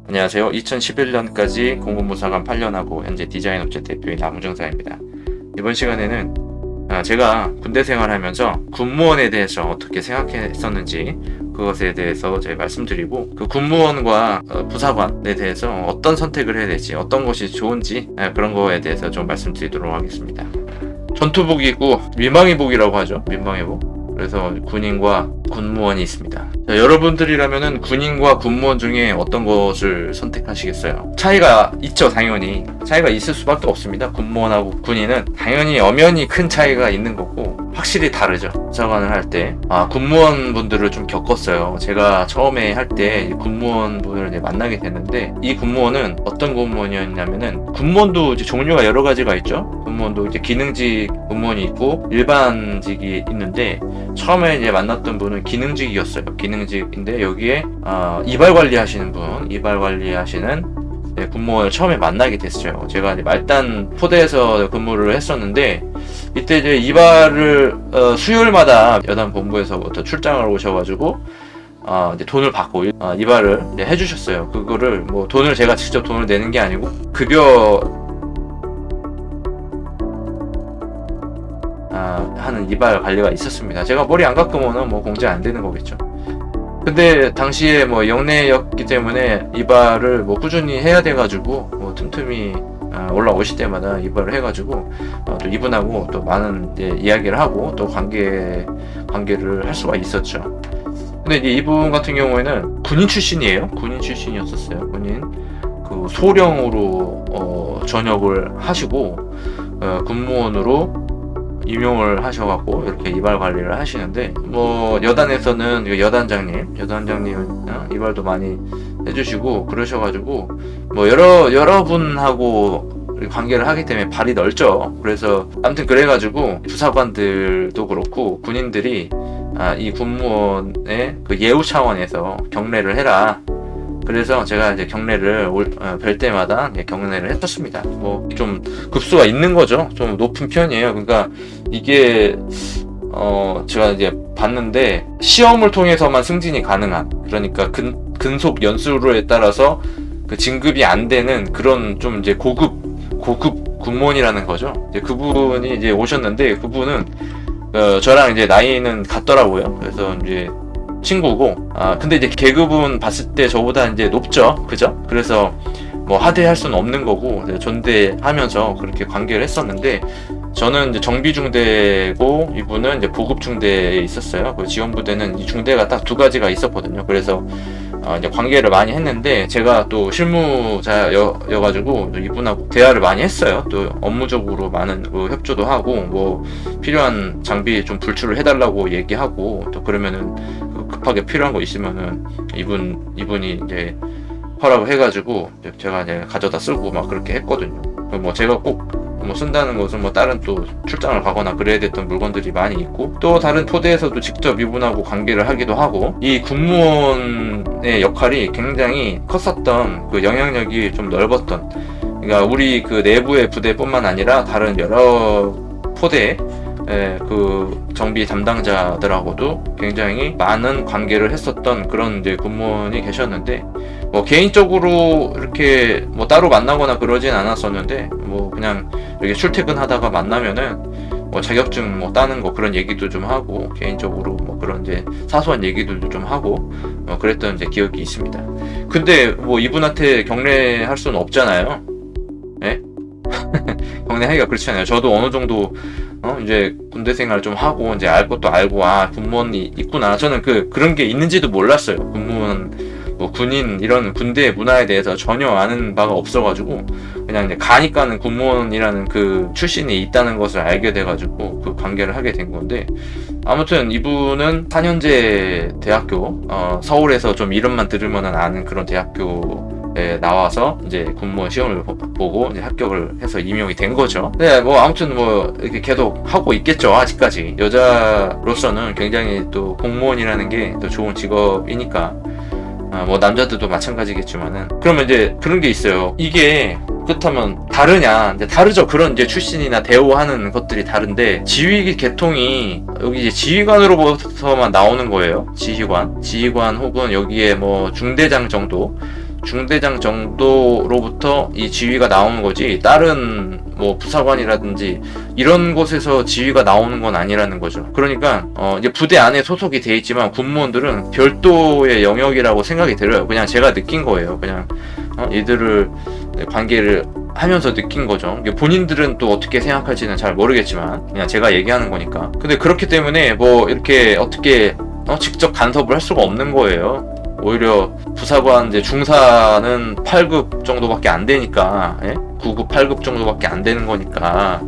안녕하세요. 2011년까지 공군부사관 8년하고 현재 디자인업체 대표인 남정사입니다. 이번 시간에는 제가 군대 생활하면서 군무원에 대해서 어떻게 생각했었는지 그것에 대해서 제가 말씀드리고, 그 군무원과 부사관에 대해서 어떤 선택을 해야 될지, 어떤 것이 좋은지 그런 거에 대해서 좀 말씀드리도록 하겠습니다. 전투복이 있고 민방위복이라고 하죠. 민방위복. 그래서 군인과 군무원이 있습니다. 자, 여러분들이라면은 군인과 군무원 중에 어떤 것을 선택하시겠어요? 차이가 있죠, 당연히. 차이가 있을 수밖에 없습니다. 군무원하고 군인은 당연히 엄연히 큰 차이가 있는 거고, 확실히 다르죠. 부사관을 할 때. 군무원 분들을 좀 겪었어요. 제가 처음에 할 때 군무원 분을 만나게 됐는데, 이 군무원은 어떤 군무원이었냐면은, 군무원도 이제 종류가 여러 가지가 있죠. 군무원도 이제 기능직 군무원이 있고 일반직이 있는데, 처음에 이제 만났던 분은 기능직이었어요. 기능직인데 여기에 이발 관리하시는 분, 이발 관리하시는 군무원을 처음에 만나게 됐어요. 제가 이제 말단 포대에서 근무를 했었는데, 이때 이제 이발을 수요일마다 여단 본부에서부터 출장을 오셔가지고 이제 돈을 받고 이발을 이제 해주셨어요. 그거를 뭐 돈을 제가 직접 돈을 내는 게 아니고 급여 하는 이발 관리가 있었습니다. 제가 머리 안 깎으면은 뭐 공제 안 되는 거겠죠. 근데 당시에 뭐 영내였기 때문에 이발을 뭐 꾸준히 해야 돼가지고 뭐 틈틈이 올라오실 때마다 이발을 해가지고 또 이분하고 또 많은 이야기를 하고 또 관계를 할 수가 있었죠. 근데 이제 이분 같은 경우에는 군인 출신이에요. 군인 출신이었었어요. 군인 그 소령으로 전역을 하시고 군무원으로 임용을 하셔갖고 이렇게 이발 관리를 하시는데, 뭐 여단에서는 여단장님 이발도 많이 해주시고 그러셔가지고 뭐 여러 분하고 관계를 하기 때문에 발이 넓죠. 그래서 아무튼 그래가지고 부사관들도 그렇고 군인들이 이 군무원의 그 예우 차원에서 경례를 해라. 그래서 제가 이제 경례를 뵐 때마다 경례를 했었습니다. 뭐 좀 급수가 있는 거죠. 좀 높은 편이에요. 그러니까 이게 제가 이제 봤는데 시험을 통해서만 승진이 가능한, 그러니까 근속 연수에 따라서 그 진급이 안 되는 그런 좀 이제 고급 군무원이라는 거죠. 이제 그분이 이제 오셨는데, 그분은 저랑 이제 나이는 같더라고요. 그래서 이제 친구고, 근데 이제 계급은 봤을 때 저보다 이제 높죠. 그죠? 그래서 뭐 하대할 수는 없는 거고 존대하면서 그렇게 관계를 했었는데, 저는 이제 정비중대고 이분은 이제 보급중대에 있었어요. 그 지원부대는 이 중대가 딱 두 가지가 있었거든요. 그래서 이제 관계를 많이 했는데, 제가 또 실무자여가지고 이분하고 대화를 많이 했어요. 또 업무적으로 많은 협조도 하고, 뭐 필요한 장비 좀 불출을 해달라고 얘기하고, 또 그러면은 급하게 필요한 거 있으면은 이분이 이제 허락을 해가지고 제가 이제 가져다 쓰고 막 그렇게 했거든요. 뭐 제가 꼭 뭐 쓴다는 것은 뭐 다른 또 출장을 가거나 그래야 됐던 물건들이 많이 있고, 또 다른 포대에서도 직접 이분하고 관계를 하기도 하고, 이 군무원의 역할이 굉장히 컸었던, 그 영향력이 좀 넓었던, 그러니까 우리 그 내부의 부대뿐만 아니라 다른 여러 포대 그 정비 담당자들하고도 굉장히 많은 관계를 했었던 그런 이제 군무원이 계셨는데, 뭐 개인적으로 이렇게 뭐 따로 만나거나 그러진 않았었는데, 뭐 그냥 이렇게 출퇴근하다가 만나면은 뭐 자격증 뭐 따는 거 그런 얘기도 좀 하고, 개인적으로 뭐 그런 이제 사소한 얘기들도 좀 하고 그랬던 이제 기억이 있습니다. 근데 뭐 이분한테 경례할 수는 없잖아요. 예? 경례하기가 그렇잖아요. 저도 어느 정도 이제 군대 생활 좀 하고 이제 알 것도 알고, 군무원이 있구나. 저는 그런 게 있는지도 몰랐어요. 군무원, 뭐 군인 이런 군대 문화에 대해서 전혀 아는 바가 없어가지고 그냥 이제 가니까는 군무원이라는 그 출신이 있다는 것을 알게 돼가지고 그 관계를 하게 된 건데, 아무튼 이분은 4년제 대학교, 서울에서 좀 이름만 들으면 아는 그런 대학교에 나와서 이제 군무원 시험을 보고 이제 합격을 해서 임용이 된 거죠. 네, 뭐 아무튼 뭐 이렇게 계속 하고 있겠죠. 아직까지 여자로서는 굉장히 또 공무원이라는 게 또 좋은 직업이니까. 뭐 남자들도 마찬가지겠지만은, 그러면 이제 그런 게 있어요. 이게 그렇다면 다르냐? 이제 다르죠. 그런 이제 출신이나 대우하는 것들이 다른데, 지휘 계통이 여기 이제 지휘관으로부터만 나오는 거예요. 지휘관 혹은 여기에 뭐 중대장 정도, 중대장 정도로부터 이 지위가 나오는 거지, 다른 뭐 부사관이라든지 이런 곳에서 지위가 나오는 건 아니라는 거죠. 그러니까 이제 부대 안에 소속이 돼 있지만 군무원들은 별도의 영역이라고 생각이 들어요. 그냥 제가 느낀 거예요. 그냥 이들을 관계를 하면서 느낀 거죠. 본인들은 또 어떻게 생각할지는 잘 모르겠지만 그냥 제가 얘기하는 거니까. 근데 그렇기 때문에 뭐 이렇게 어떻게 직접 간섭을 할 수가 없는 거예요. 오히려 부사관 이제 중사는 8급 정도밖에 안 되니까, 9급 8급 정도밖에 안 되는 거니까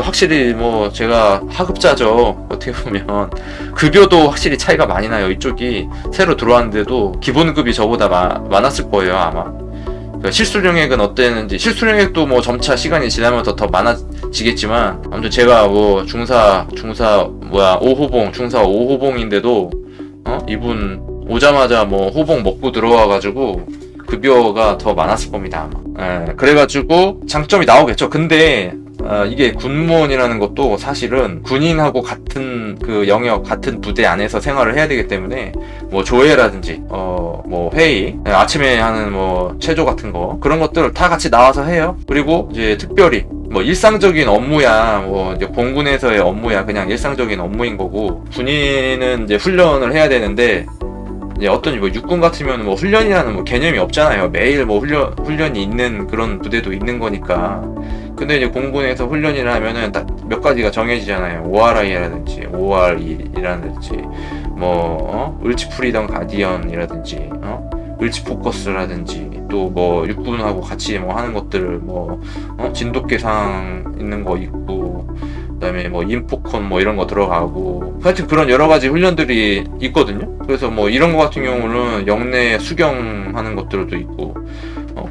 확실히 뭐 제가 하급자죠. 어떻게 보면 급여도 확실히 차이가 많이 나요. 이쪽이 새로 들어왔는데도 기본급이 저보다 많았을 거예요 아마. 실수령액은 어땠는지, 실수령액도 뭐 점차 시간이 지나면서 더 많아지겠지만, 아무튼 제가 뭐 중사 5호봉, 중사 5호봉인데도 이분 오자마자 뭐 호봉 먹고 들어와가지고 급여가 더 많았을 겁니다 아마. 그래가지고 장점이 나오겠죠. 근데 이게 군무원이라는 것도 사실은 군인하고 같은 그 영역, 같은 부대 안에서 생활을 해야 되기 때문에 뭐 조회라든지 뭐 회의, 아침에 하는 뭐 체조 같은 거, 그런 것들 다 같이 나와서 해요. 그리고 이제 특별히 뭐 일상적인 업무야, 뭐 이제 공군에서의 업무야, 그냥 일상적인 업무인 거고, 군인은 이제 훈련을 해야 되는데, 이제 어떤 뭐 육군 같으면 뭐 훈련이라는 뭐 개념이 없잖아요. 매일 뭐 훈련이 있는 그런 부대도 있는 거니까. 근데 이제 공군에서 훈련이라 하면은 딱 몇 가지가 정해지잖아요. ORI라든지 ORE라든지 뭐 을지 프리덤 가디언이라든지 을지 포커스라든지, 또 뭐 육군하고 같이 뭐 하는 것들을 뭐 진돗개상 있는 거 있고, 그다음에 뭐 인포콘 뭐 이런 거 들어가고, 하여튼 그런 여러 가지 훈련들이 있거든요. 그래서 뭐 이런 거 같은 경우는 영내 수경하는 것들도 있고,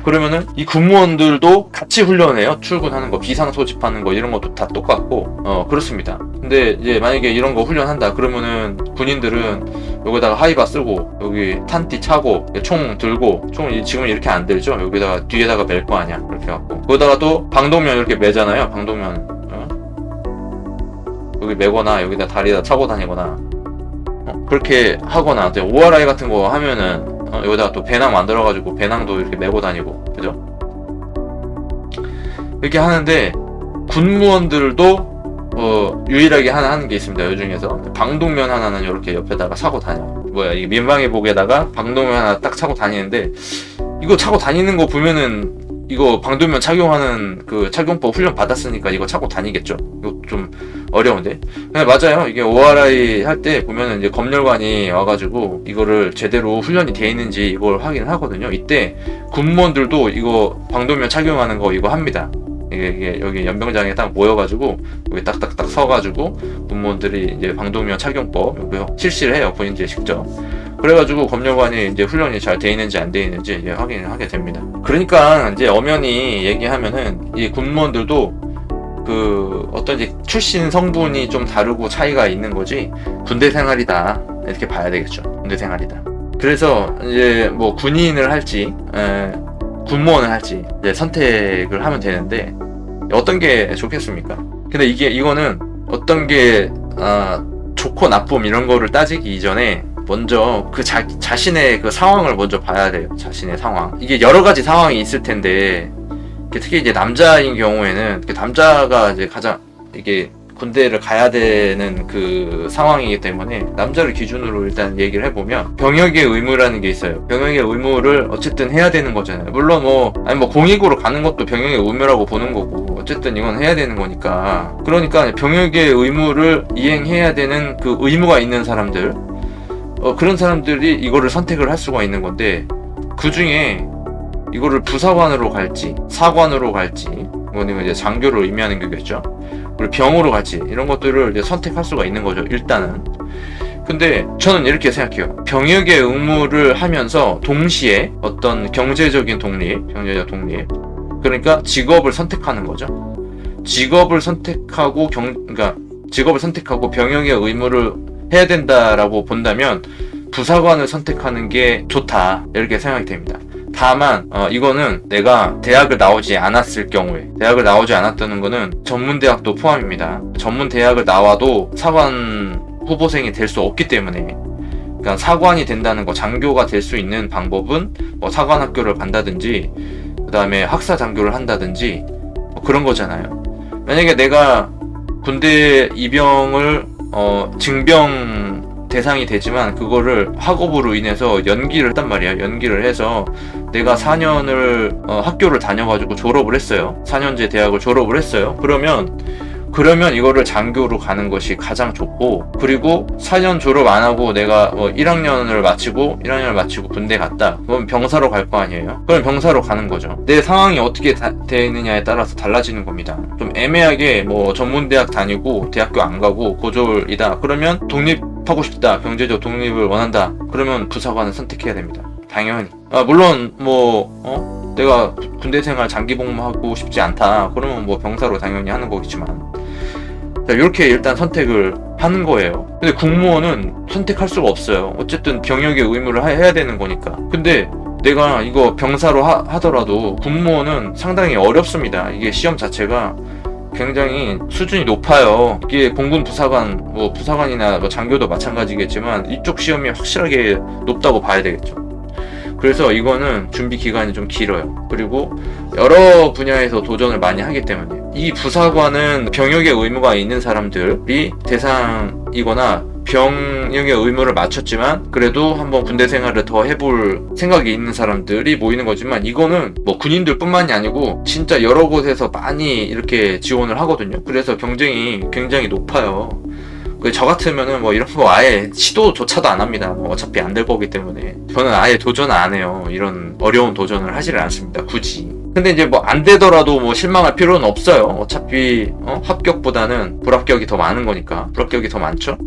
그러면은 이 군무원들도 같이 훈련해요. 출근하는 거, 비상 소집하는 거, 이런 것도 다 똑같고, 그렇습니다. 근데 이제 만약에 이런 거 훈련한다 그러면은 군인들은 여기다가 하이바 쓰고, 여기 탄띠 차고, 총 들고, 총 지금 이렇게 안 들죠? 여기다가 뒤에다가 멜 거 아니야. 이렇게 갖고, 거기다가 또 방독면 이렇게 매잖아요. 방독면 여기 매거나 여기다 다리에다 차고 다니거나, 그렇게 하거나, ORI 같은 거 하면은 여기다가 또 배낭 만들어가지고 배낭도 이렇게 메고 다니고, 그죠? 이렇게 하는데, 군무원들도 유일하게 하는 게 있습니다. 이 중에서 방독면 하나는 이렇게 옆에다가 차고 다녀. 이게 민방위복에다가 방독면 하나 딱 차고 다니는데, 이거 차고 다니는 거 보면은 이거 방독면 착용하는 그 착용법 훈련 받았으니까 이거 차고 다니겠죠. 이거 좀 어려운데. 네, 맞아요. 이게 ORI 할 때 보면은 이제 검열관이 와가지고 이거를 제대로 훈련이 돼 있는지 이걸 확인을 하거든요. 이때 군무원들도 이거 방독면 착용하는 거 이거 합니다. 이게 여기 연병장에 딱 모여가지고 여기 딱딱딱 서가지고 군무원들이 이제 방독면 착용법 여기 실시를 해요. 본인들이 직접. 그래가지고 검열관이 이제 훈련이 잘 돼 있는지 안 돼 있는지 이제 확인을 하게 됩니다. 그러니까 이제 엄연히 얘기하면은 이 군무원들도 그 어떤 이제 출신 성분이 좀 다르고 차이가 있는 거지, 군대 생활이다 이렇게 봐야 되겠죠. 군대 생활이다. 그래서 이제 뭐 군인을 할지 군무원을 할지 이제 선택을 하면 되는데, 어떤 게 좋겠습니까? 근데 이거는 어떤 게 좋고 나쁨 이런 거를 따지기 이전에 먼저 그 자신의 그 상황을 먼저 봐야 돼요. 자신의 상황. 이게 여러 가지 상황이 있을 텐데, 특히 이제 남자인 경우에는 남자가 이제 가장 이게 군대를 가야 되는 그 상황이기 때문에 남자를 기준으로 일단 얘기를 해보면 병역의 의무라는 게 있어요. 병역의 의무를 어쨌든 해야 되는 거잖아요. 물론 뭐 공익으로 가는 것도 병역의 의무라고 보는 거고, 어쨌든 이건 해야 되는 거니까. 그러니까 병역의 의무를 이행해야 되는 그 의무가 있는 사람들, 그런 사람들이 이거를 선택을 할 수가 있는 건데, 그 중에 이거를 부사관으로 갈지 사관으로 갈지, 이거는 이제 장교를 의미하는 거겠죠. 그리고 병으로 갈지, 이런 것들을 이제 선택할 수가 있는 거죠, 일단은. 근데 저는 이렇게 생각해요. 병역의 의무를 하면서 동시에 어떤 경제적 독립, 그러니까 직업을 선택하는 거죠. 직업을 선택하고 그러니까 직업을 선택하고 병역의 의무를 해야 된다라고 본다면 부사관을 선택하는 게 좋다, 이렇게 생각이 됩니다. 다만 이거는 내가 대학을 나오지 않았을 경우에, 대학을 나오지 않았다는 거는 전문대학도 포함입니다. 전문대학을 나와도 사관 후보생이 될 수 없기 때문에 그러니까 사관이 된다는 거, 장교가 될 수 있는 방법은 뭐 사관 학교를 간다든지 그 다음에 학사 장교를 한다든지 뭐 그런 거잖아요. 만약에 내가 군대 입영을 징병 대상이 되지만 그거를 학업으로 인해서 연기를 했단 말이야. 연기를 해서 내가 4년을 학교를 다녀가지고 졸업을 했어요. 4년제 대학을 졸업을 했어요. 그러면 이거를 장교로 가는 것이 가장 좋고, 그리고 4년 졸업 안 하고 내가 1학년을 마치고 군대 갔다. 그럼 병사로 갈 거 아니에요? 그럼 병사로 가는 거죠. 내 상황이 어떻게 되느냐에 따라서 달라지는 겁니다. 좀 애매하게 뭐 전문대학 다니고 대학교 안 가고 고졸이다. 그러면 독립하고 싶다. 경제적 독립을 원한다. 그러면 부사관을 선택해야 됩니다. 당연히. 물론 내가 군대 생활 장기 복무하고 싶지 않다. 그러면 뭐 병사로 당연히 하는 거겠지만. 자, 이렇게 일단 선택을 하는 거예요. 근데 국무원은 선택할 수가 없어요. 어쨌든 병역의 의무를 해야 되는 거니까. 근데 내가 이거 병사로 하더라도 국무원은 상당히 어렵습니다. 이게 시험 자체가 굉장히 수준이 높아요. 이게 공군 부사관, 부사관이나 장교도 마찬가지겠지만 이쪽 시험이 확실하게 높다고 봐야 되겠죠. 그래서 이거는 준비 기간이 좀 길어요. 그리고 여러 분야에서 도전을 많이 하기 때문에 이 부사관은 병역의 의무가 있는 사람들이 대상이거나 병역의 의무를 마쳤지만 그래도 한번 군대 생활을 더 해볼 생각이 있는 사람들이 모이는 거지만, 이거는 뭐 군인들 뿐만이 아니고 진짜 여러 곳에서 많이 이렇게 지원을 하거든요. 그래서 경쟁이 굉장히 높아요. 저 같으면은 이런 거 아예 시도조차도 안 합니다. 어차피 안 될 거기 때문에 저는 아예 도전 안 해요. 이런 어려운 도전을 하지를 않습니다. 굳이. 근데 이제 안 되더라도 실망할 필요는 없어요. 어차피 합격보다는 불합격이 더 많은 거니까. 불합격이 더 많죠?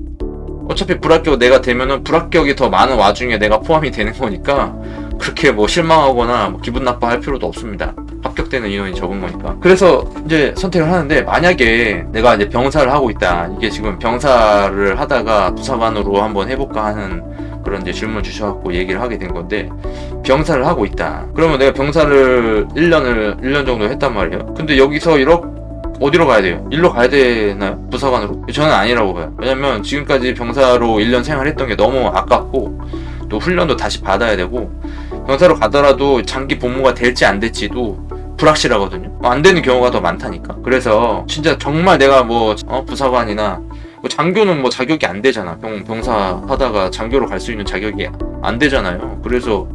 어차피 불합격 내가 되면은 불합격이 더 많은 와중에 내가 포함이 되는 거니까 그렇게 실망하거나 기분 나빠할 필요도 없습니다. 합격되는 인원이 적은 거니까. 그래서 이제 선택을 하는데, 만약에 내가 이제 병사를 하고 있다. 이게 지금 병사를 하다가 부사관으로 한번 해볼까 하는 그런 이제 질문 주셔갖고 얘기를 하게 된 건데, 병사를 하고 있다. 그러면 내가 병사를 1년 정도 했단 말이에요. 근데 여기서 어디로 가야 돼요? 일로 가야 되나요? 부사관으로? 저는 아니라고 봐요. 왜냐면 지금까지 병사로 1년 생활했던 게 너무 아깝고, 또 훈련도 다시 받아야 되고, 병사로 가더라도 장기 복무가 될지 안 될지도 불확실하거든요. 안 되는 경우가 더 많다니까. 그래서 진짜 정말 내가 부사관이나 장교는 자격이 안 되잖아. 병사 하다가 장교로 갈 수 있는 자격이 안 되잖아요. 그래서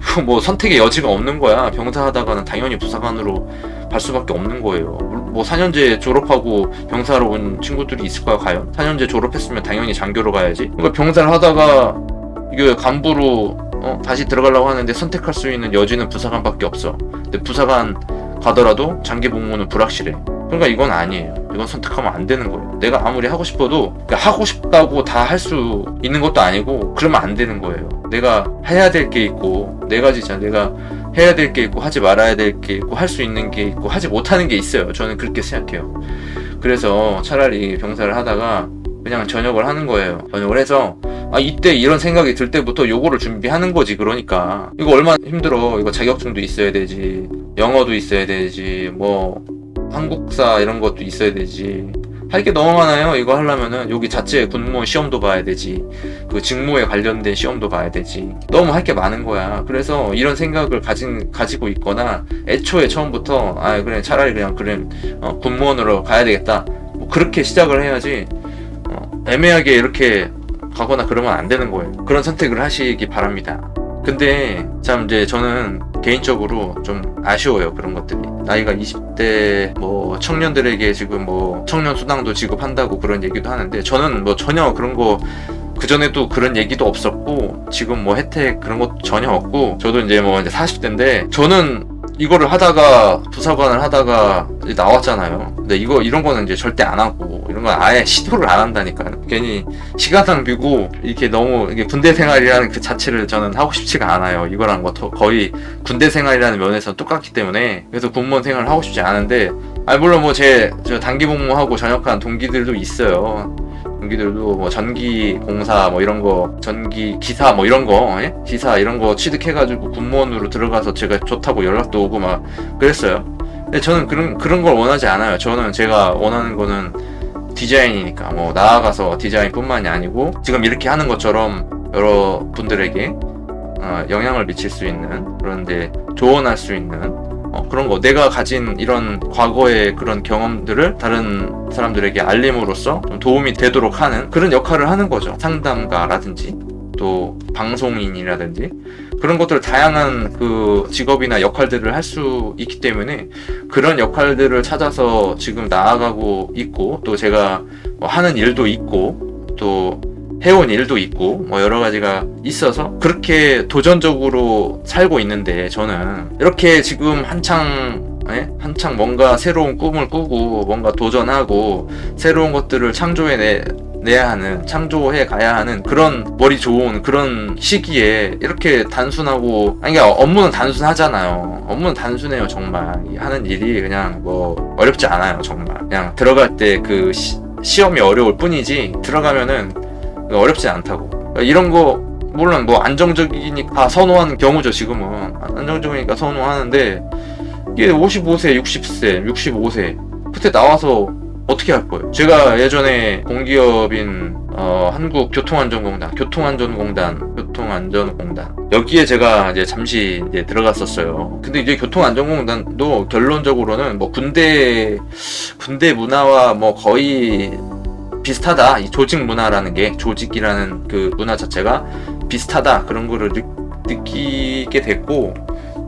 선택의 여지가 없는 거야. 병사 하다가는 당연히 부사관으로 갈 수밖에 없는 거예요. 4년제 졸업하고 병사로 온 친구들이 있을까요? 과연? 4년제 졸업했으면 당연히 장교로 가야지. 그러니까 병사를 하다가 이게 간부로 다시 들어가려고 하는데 선택할 수 있는 여지는 부사관밖에 없어. 근데 부사관 가더라도 장기 복무는 불확실해. 그러니까 이건 아니에요. 이건 선택하면 안 되는 거예요. 내가 아무리 하고 싶어도 하고 싶다고 다 할 수 있는 것도 아니고 그러면 안 되는 거예요. 내가 해야 될 게 있고, 내가 해야 될 게 있고, 하지 말아야 될 게 있고, 할 수 있는 게 있고, 하지 못하는 게 있어요. 저는 그렇게 생각해요. 그래서 차라리 병사를 하다가 그냥 전역을 하는 거예요. 전역을 해서 이때 이런 생각이 들 때부터 요거를 준비하는 거지. 그러니까 이거 얼마나 힘들어. 이거 자격증도 있어야 되지, 영어도 있어야 되지, 한국사 이런 것도 있어야 되지. 할 게 너무 많아요. 이거 하려면은 여기 자체 군무원 시험도 봐야 되지, 그 직무에 관련된 시험도 봐야 되지. 너무 할 게 많은 거야. 그래서 이런 생각을 가지고 있거나 애초에 처음부터 그래 차라리 그냥 군무원으로 가야 되겠다, 그렇게 시작을 해야지 애매하게 이렇게 가거나 그러면 안 되는 거예요. 그런 선택을 하시기 바랍니다. 근데 참 이제 저는 개인적으로 좀 아쉬워요. 그런 것들이. 나이가 20대 청년들에게 지금 청년 수당도 지급한다고 그런 얘기도 하는데, 저는 전혀 그런 거 그전에도 그런 얘기도 없었고, 지금 혜택 그런 것도 전혀 없고, 저도 이제 40대인데 저는 이거를 하다가 부사관을 하다가 나왔잖아요. 근데 이런 거는 이제 절대 안 하고, 이런 건 아예 시도를 안 한다니까. 괜히 시간 낭비고, 이게 너무 군대 생활이라는 그 자체를 저는 하고 싶지가 않아요. 이거랑 거의 군대 생활이라는 면에서는 똑같기 때문에. 그래서 군무원 생활을 하고 싶지 않은데, 물론 저 단기 복무하고 전역한 동기들도 있어요. 동기들도 전기 공사 이런 거, 전기 기사 이런 거, 기사 이런 거 취득해가지고 군무원으로 들어가서 제가 좋다고 연락도 오고 그랬어요. 근데 저는 그런 걸 원하지 않아요. 저는 제가 원하는 거는 디자인이니까, 나아가서 디자인뿐만이 아니고 지금 이렇게 하는 것처럼 여러 분들에게 영향을 미칠 수 있는, 그런데 조언할 수 있는 그런 거, 내가 가진 이런 과거의 그런 경험들을 다른 사람들에게 알림으로써 좀 도움이 되도록 하는 그런 역할을 하는 거죠. 상담가라든지 또 방송인이라든지 그런 것들, 다양한 그 직업이나 역할들을 할 수 있기 때문에 그런 역할들을 찾아서 지금 나아가고 있고, 또 제가 하는 일도 있고 또 해온 일도 있고 뭐 여러 가지가 있어서 그렇게 도전적으로 살고 있는데, 저는 이렇게 지금 한창 뭔가 새로운 꿈을 꾸고 뭔가 도전하고 새로운 것들을 창조해 가야 하는 그런 머리 좋은 그런 시기에 이렇게 단순하고, 아니 그러니까 업무는 단순하잖아요. 업무는 단순해요. 정말 하는 일이 그냥 뭐 어렵지 않아요. 정말 그냥 들어갈 때 그 시험이 어려울 뿐이지 들어가면은 어렵지 않다고. 이런 거 물론 뭐 안정적이니까 선호하는 경우죠. 지금은 안정적이니까 선호하는데, 이게 55세, 60세, 65세 그때 나와서 어떻게 할 거예요? 제가 예전에 공기업인 한국교통안전공단 여기에 제가 이제 잠시 이제 들어갔었어요. 근데 이제 교통안전공단도 결론적으로는 뭐 군대 문화와 뭐 거의 비슷하다. 이 조직 문화라는 게, 조직이라는 그 문화 자체가 비슷하다, 그런 거를 느끼게 됐고,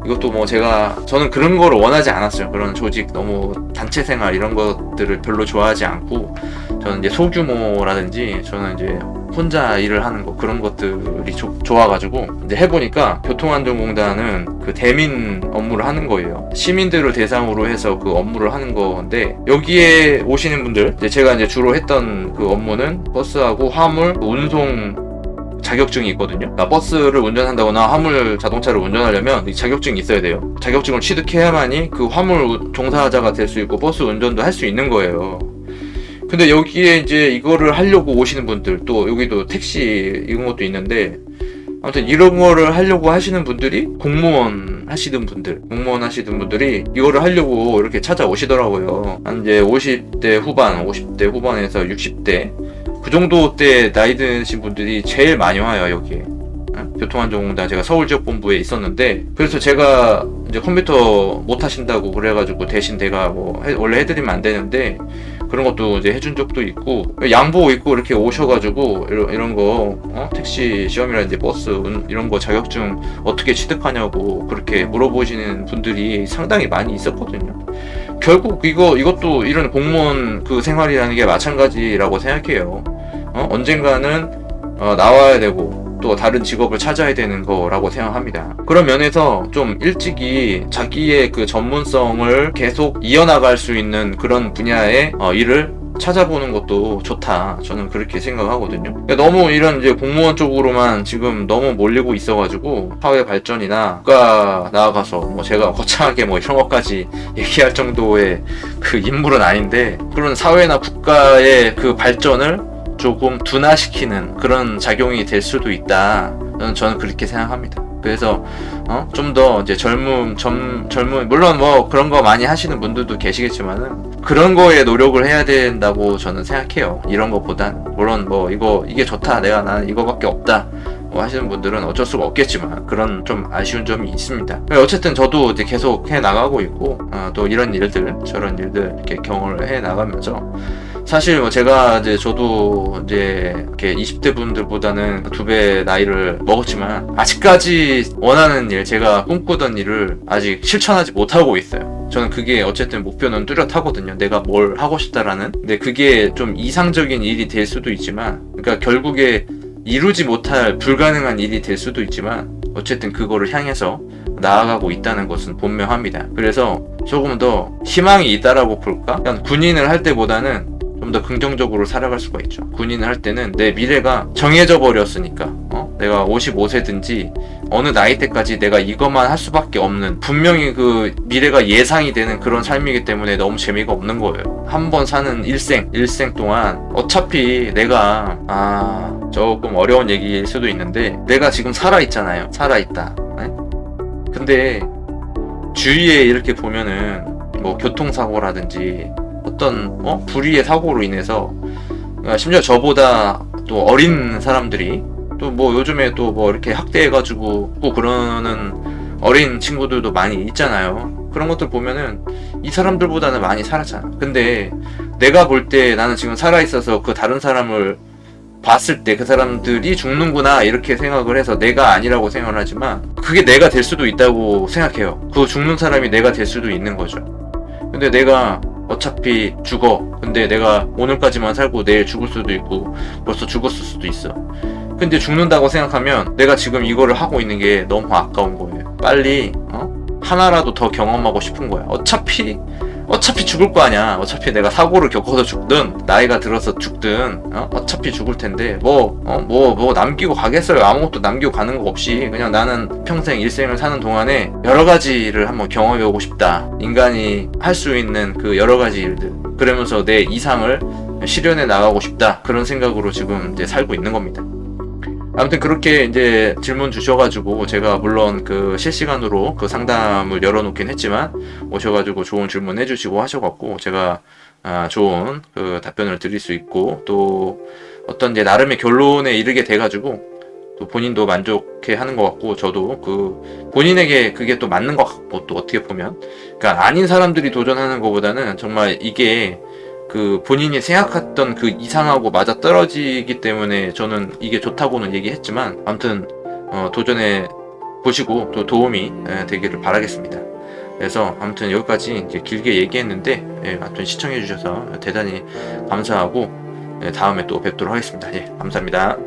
이것도 뭐 저는 그런 거를 원하지 않았어요. 그런 조직, 너무 단체 생활 이런 것들을 별로 좋아하지 않고, 저는 이제 소규모라든지 저는 이제 혼자 일을 하는 거, 그런 것들이 좋아가지고 이제 해보니까 교통안전공단은 그 대민 업무를 하는 거예요. 시민들을 대상으로 해서 그 업무를 하는 건데, 여기에 오시는 분들, 제가 이제 주로 했던 그 업무는 버스하고 화물 운송 자격증이 있거든요. 그러니까 버스를 운전한다거나 화물 자동차를 운전하려면 자격증이 있어야 돼요. 자격증을 취득해야만이 그 화물 종사자가 될 수 있고 버스 운전도 할 수 있는 거예요. 근데 여기에 이제 이거를 하려고 오시는 분들, 또 여기도 택시 이런 것도 있는데, 아무튼 이런 거를 하려고 하시는 분들이 공무원 하시던 분들이 이거를 하려고 이렇게 찾아오시더라고요. 한 이제 50대 후반에서 60대 그 정도 때 나이 드신 분들이 제일 많이 와요. 여기에 교통안전공단, 제가 서울지역본부에 있었는데, 그래서 제가 이제 컴퓨터 못 하신다고 그래가지고 대신 내가 뭐 원래 해드리면 안 되는데 그런 것도 이제 해준 적도 있고, 양보 있고 이렇게 오셔가지고 이런 거 택시 시험이라든지 버스 이런 거 자격증 어떻게 취득하냐고 그렇게 물어보시는 분들이 상당히 많이 있었거든요. 결국 이것도 이런 공무원 그 생활이라는 게 마찬가지라고 생각해요. 언젠가는 나와야 되고 또 다른 직업을 찾아야 되는 거라고 생각합니다. 그런 면에서 좀 일찍이 자기의 그 전문성을 계속 이어나갈 수 있는 그런 분야의 일을 찾아보는 것도 좋다, 저는 그렇게 생각하거든요. 너무 이런 이제 공무원 쪽으로만 지금 너무 몰리고 있어가지고 사회 발전이나 국가 나아가서 뭐 제가 거창하게 뭐 이런 것까지 얘기할 정도의 그 인물은 아닌데, 그런 사회나 국가의 그 발전을 조금 둔화시키는 그런 작용이 될 수도 있다, 저는 그렇게 생각합니다. 그래서 좀 더 이제 젊은 물론 뭐 그런 거 많이 하시는 분들도 계시겠지만은 그런 거에 노력을 해야 된다고 저는 생각해요. 이런 것보단 물론 뭐 이게 좋다, 나는 이거밖에 없다 뭐 하시는 분들은 어쩔 수가 없겠지만, 그런 좀 아쉬운 점이 있습니다. 어쨌든 저도 이제 계속 해 나가고 있고, 또 이런 일들 저런 일들 이렇게 경험을 해 나가면서, 사실 뭐 저도 이제 이렇게 20대 분들보다는 2배 나이를 먹었지만 아직까지 원하는 일, 제가 꿈꾸던 일을 아직 실천하지 못하고 있어요. 저는 그게 어쨌든 목표는 뚜렷하거든요. 내가 뭘 하고 싶다라는. 근데 그게 좀 이상적인 일이 될 수도 있지만, 그러니까 결국에 이루지 못할 불가능한 일이 될 수도 있지만, 어쨌든 그거를 향해서 나아가고 있다는 것은 분명합니다. 그래서 조금 더 희망이 있다라고 볼까? 그냥 군인을 할 때보다는 좀 더 긍정적으로 살아갈 수가 있죠. 군인을 할 때는 내 미래가 정해져 버렸으니까, 내가 55세든지 어느 나이 때까지 내가 이것만 할 수밖에 없는, 분명히 그 미래가 예상이 되는 그런 삶이기 때문에 너무 재미가 없는 거예요. 한 번 사는 일생 동안 어차피 내가 조금 어려운 얘기일 수도 있는데, 내가 지금 살아있잖아요. 살아있다. 근데 주위에 이렇게 보면은 뭐 교통사고라든지 어떤 불의의 사고로 인해서 심지어 저보다 또 어린 사람들이 또 뭐 요즘에 또 뭐 이렇게 학대해가지고 또 그러는 어린 친구들도 많이 있잖아요. 그런 것들 보면은 이 사람들보다는 많이 살았잖아. 근데 내가 볼 때 나는 지금 살아있어서 그 다른 사람을 봤을 때 그 사람들이 죽는구나 이렇게 생각을 해서 내가 아니라고 생각을 하지만 그게 내가 될 수도 있다고 생각해요. 그 죽는 사람이 내가 될 수도 있는 거죠. 근데 내가 어차피 죽어. 근데 내가 오늘까지만 살고 내일 죽을 수도 있고 벌써 죽었을 수도 있어. 근데 죽는다고 생각하면 내가 지금 이거를 하고 있는 게 너무 아까운 거예요. 빨리 하나라도 더 경험하고 싶은 거야. 어차피 죽을 거 아니야. 어차피 내가 사고를 겪어서 죽든 나이가 들어서 죽든 어차피 죽을 텐데 뭐 남기고 가겠어요. 아무것도 남기고 가는 거 없이 그냥 나는 평생 일생을 사는 동안에 여러 가지를 한번 경험해 보고 싶다. 인간이 할 수 있는 그 여러 가지 일들, 그러면서 내 이상을 실현해 나가고 싶다. 그런 생각으로 지금 이제 살고 있는 겁니다. 아무튼 그렇게 이제 질문 주셔가지고 제가 물론 그 실시간으로 그 상담을 열어놓긴 했지만 오셔가지고 좋은 질문 해주시고 하셔갖고 제가 좋은 그 답변을 드릴 수 있고 또 어떤 이제 나름의 결론에 이르게 돼가지고 또 본인도 만족해 하는 것 같고 저도 그 본인에게 그게 또 맞는 것 같고 또 어떻게 보면 그러니까 아닌 사람들이 도전하는 것보다는 정말 이게 그 본인이 생각했던 그 이상하고 맞아 떨어지기 때문에 저는 이게 좋다고는 얘기했지만 아무튼 도전해 보시고 또 도움이 되기를 바라겠습니다. 그래서 아무튼 여기까지 이제 길게 얘기했는데 아무튼 시청해 주셔서 대단히 감사하고 다음에 또 뵙도록 하겠습니다. 감사합니다.